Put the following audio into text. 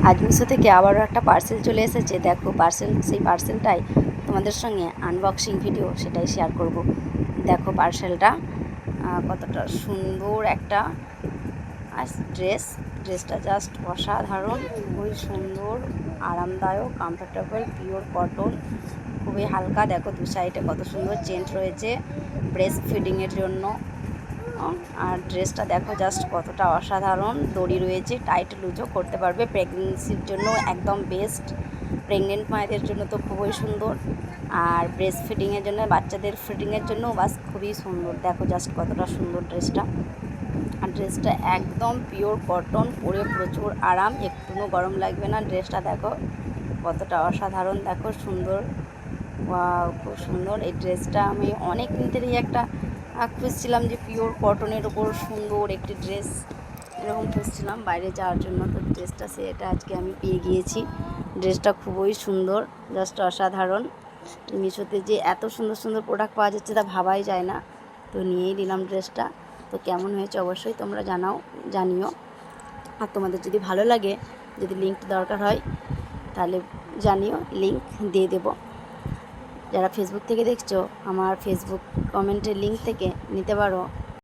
আজ মিশো থেকে আবারও একটা পার্সেল চলে এসেছে। দেখো সেই পার্সেলটাই তোমাদের সঙ্গে আনবক্সিং ভিডিও সেটাই শেয়ার করব। দেখো পার্সেলটা কতটা সুন্দর একটা ড্রেসটা জাস্ট অসাধারণ, খুবই সুন্দর, আরামদায়ক, কমফোর্টেবল, পিওর কটন, খুবই হালকা। দেখো দু সাইডে কত সুন্দর চেন রয়েছে ব্রেস্ট ফিডিংয়ের জন্য। আর ড্রেসটা দেখো জাস্ট কতটা অসাধারণ, দড়ি রয়েছে, টাইট লুজও করতে পারবে। প্রেগনেন্সির জন্য একদম বেস্ট, প্রেগনেন্ট মায়েদের জন্য তো খুবই সুন্দর, আর ব্রেস্ট ফিডিংয়ের জন্য, বাচ্চাদের ফিডিংয়ের জন্য বাস খুবই সুন্দর। দেখো জাস্ট কতটা সুন্দর ড্রেসটা। আর ড্রেসটা একদম পিওর কটন, পরে প্রচুর আরাম, একটুও গরম লাগবে না। ড্রেসটা দেখো কতটা অসাধারণ, দেখো সুন্দর, খুব সুন্দর। এই ড্রেসটা আমি অনেক দিন ধরেই একটা খুঁজছিলাম যে পিওর কটনের ওপর সুন্দর একটি ড্রেস এরকম খুঁজছিলাম বাইরে যাওয়ার জন্য। তো ড্রেসটা সেটা আজকে আমি পেয়ে গিয়েছি। ড্রেসটা খুবই সুন্দর, জাস্ট অসাধারণ। মিশোতে যে এত সুন্দর সুন্দর প্রোডাক্ট পাওয়া যাচ্ছে তা ভাবাই যায় না। তো নিয়েই নিলাম ড্রেসটা। তো কেমন হয়েছে অবশ্যই তোমরা জানিও। আর তোমাদের যদি ভালো লাগে, যদি লিঙ্ক দরকার হয় তাহলে জানিও, লিঙ্ক দিয়ে দেবো। যারা ফেসবুক থেকে দেখছো, আমার ফেসবুক কমেন্টের লিঙ্ক থেকে নিতে পারো।